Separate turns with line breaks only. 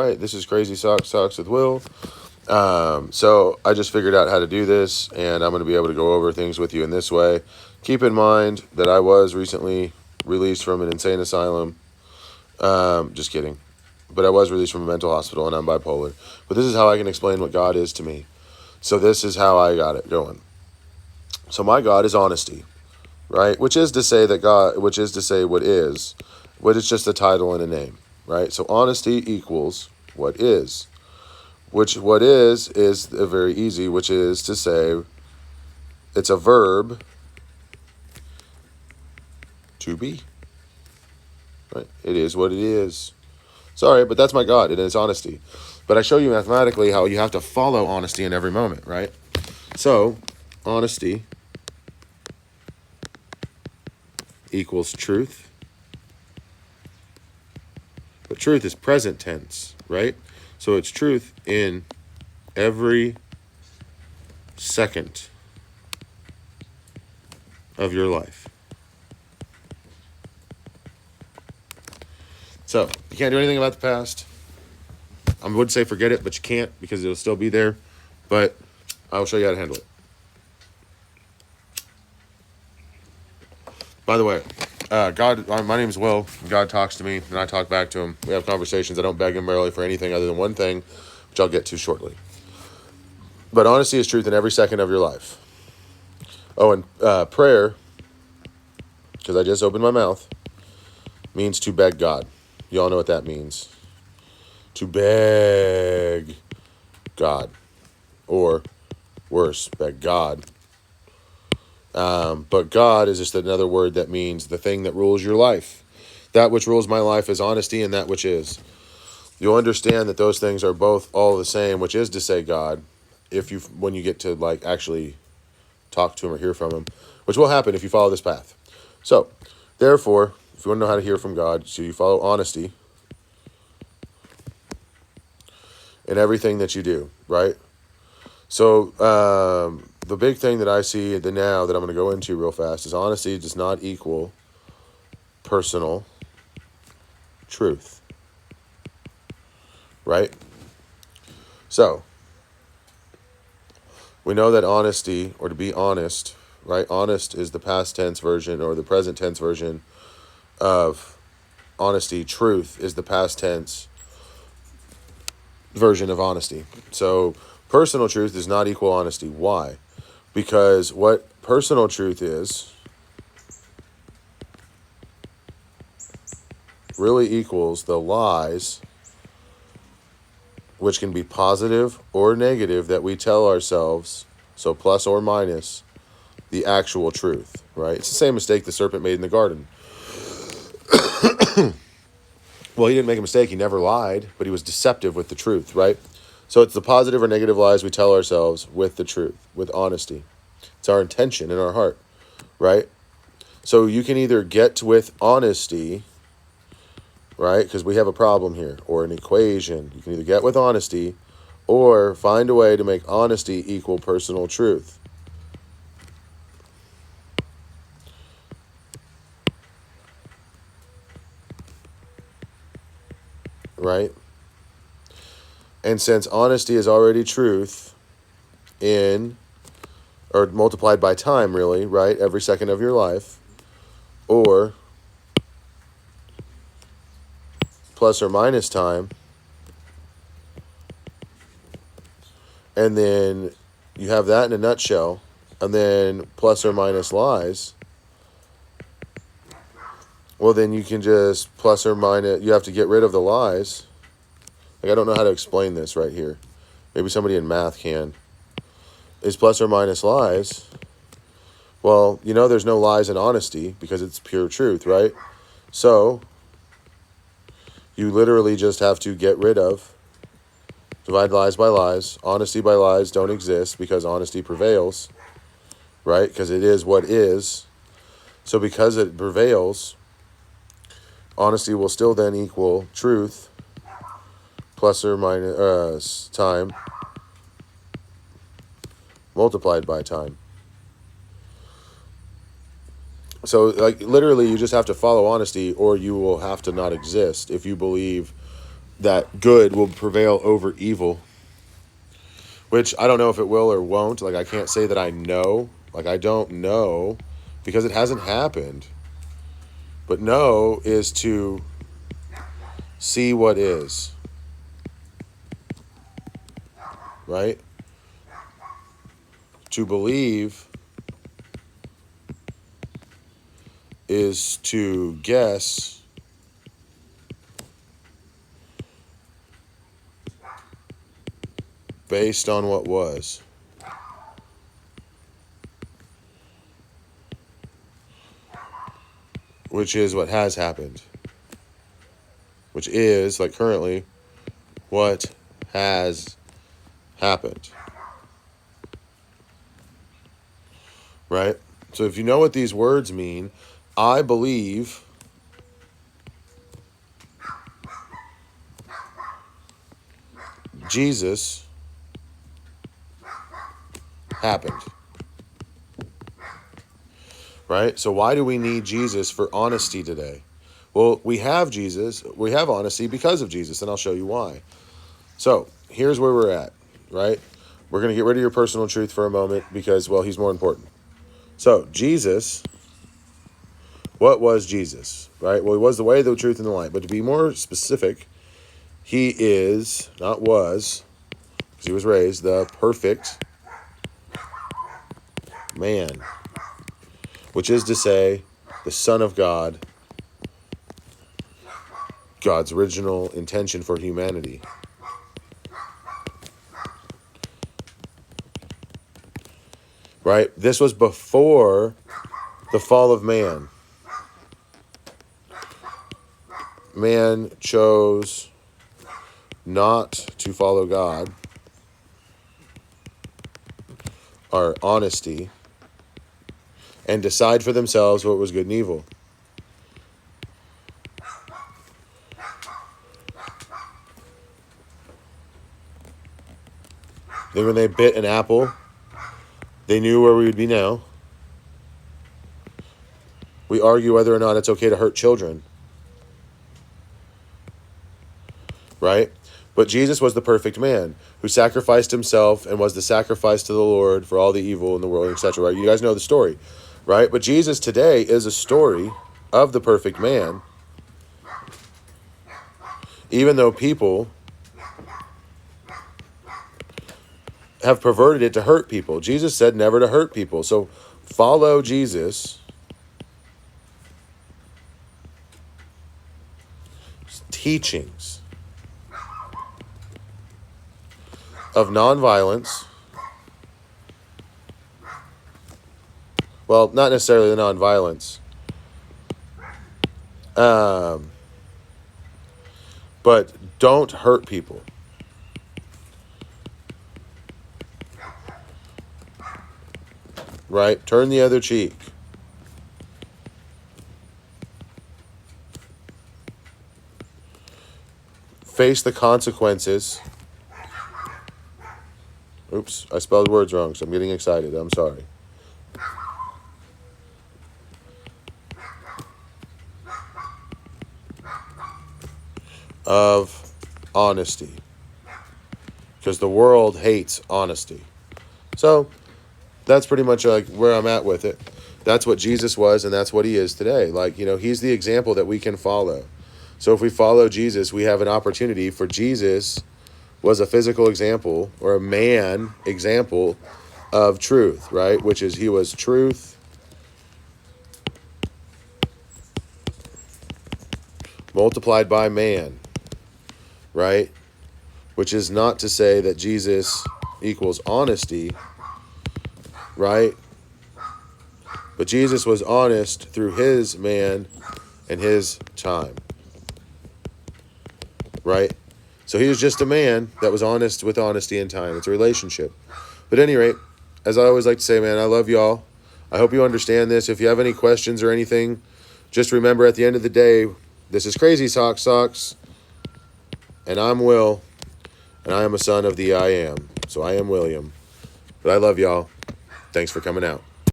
right, this is Crazy Socks with Will. So I just figured out how to do this, and I'm going to be able to go over things with you in this way. Keep in mind that I was recently released from an insane asylum. Just kidding. But I was released from a mental hospital, and I'm bipolar. But this is how I can explain what God is to me. So this is how I got it going. So my God is honesty, right? Which is to say what is, just a title and a name, right? So honesty equals what is. What is very easy, which is to say it's a verb to be, right? It is what it is. Sorry, but that's my God, and it's honesty. But I show you mathematically how you have to follow honesty in every moment, right? So honesty equals truth. But truth is present tense, right? So it's truth in every second of your life. So you can't do anything about the past. I would say forget it, but you can't because it'll still be there. But I'll show you how to handle it. By the way, God, my name is Will. God talks to me, and I talk back to him. We have conversations. I don't beg him rarely for anything other than one thing, which I'll get to shortly. But honesty is truth in every second of your life. Oh, and prayer, because I just opened my mouth, means to beg God. You all know what that means. To beg God. Or worse, beg God. But God is just another word that means the thing that rules your life. That which rules my life is honesty, and that which is. You'll understand that those things are both all the same, which is to say God, when you get to actually talk to him or hear from him, which will happen if you follow this path. So, therefore, if you want to know how to hear from God, so you follow honesty in everything that you do, right? So, the big thing that I see now that I'm going to go into real fast is honesty does not equal personal truth, right? So, we know that honesty, or to be honest, right? Honest is the past tense version or the present tense version of honesty. Truth is the past tense version of honesty. So, personal truth does not equal honesty. Why? Because what personal truth is really equals the lies, which can be positive or negative, that we tell ourselves, so plus or minus the actual truth, right? It's the same mistake the serpent made in the garden. Well, he didn't make a mistake. He never lied, but he was deceptive with the truth, right? So it's the positive or negative lies we tell ourselves with the truth, with honesty. It's our intention in our heart, right? So you can either get with honesty, right? Because we have a problem here, or an equation. You can either get with honesty or find a way to make honesty equal personal truth. Right? And since honesty is already truth or multiplied by time, really, right? Every second of your life, or plus or minus time, and then you have that in a nutshell, and then plus or minus lies, well, then you can just plus or minus, you have to get rid of the lies. I don't know how to explain this right here. Maybe somebody in math can. Is plus or minus lies? Well, there's no lies in honesty because it's pure truth, right? So, you literally just have to get rid of, divide lies by lies. Honesty by lies don't exist because honesty prevails, right? Because it is what is. So because it prevails, honesty will still then equal truth plus or minus time multiplied by time. So, literally, you just have to follow honesty, or you will have to not exist if you believe that good will prevail over evil, which I don't know if it will or won't. Like, I can't say that I know. Like, I don't know because it hasn't happened. But know is to see what is, right? To believe is to guess based on what was. Which is what has happened. Which is, like currently, what has happened. Right? So if you know what these words mean, I believe Jesus happened. Right? So why do we need Jesus for honesty today? Well, we have Jesus, we have honesty because of Jesus, and I'll show you why. So here's where we're at, right? We're going to get rid of your personal truth for a moment because, well, he's more important. So Jesus, what was Jesus, right? Well, he was the way, the truth, and the light. But to be more specific, he is, not was, because he was raised, the perfect man, which is to say, the Son of God, God's original intention for humanity. Right? This was before the fall of man. Man chose not to follow God, our honesty, and decide for themselves what was good and evil. Then when they bit an apple, they knew where we would be now. We argue whether or not it's okay to hurt children. Right? But Jesus was the perfect man who sacrificed himself and was the sacrifice to the Lord for all the evil in the world, etc. Right? You guys know the story, right? But Jesus today is a story of the perfect man, even though people have perverted it to hurt people. Jesus said never to hurt people. So follow Jesus' teachings of nonviolence. Well, not necessarily the nonviolence. But don't hurt people. Right? Turn the other cheek. Face the consequences. Oops, I spelled words wrong, so I'm getting excited. I'm sorry. Of honesty. Because the world hates honesty. So, that's pretty much like where I'm at with it. That's what Jesus was, and that's what he is today. Like, you know, he's the example that we can follow. So if we follow Jesus, we have an opportunity. For Jesus was a physical example, or a man example of truth, right? Which is, he was truth multiplied by man, right? Which is not to say that Jesus equals honesty, right? But Jesus was honest through his man and his time, right? So he was just a man that was honest with honesty and time. It's a relationship. But at any rate, as I always like to say, man, I love y'all. I hope you understand this. If you have any questions or anything, just remember at the end of the day, this is Crazy Socks, and I'm Will, and I am a son of the I Am. So I am William. But I love y'all. Thanks for coming out.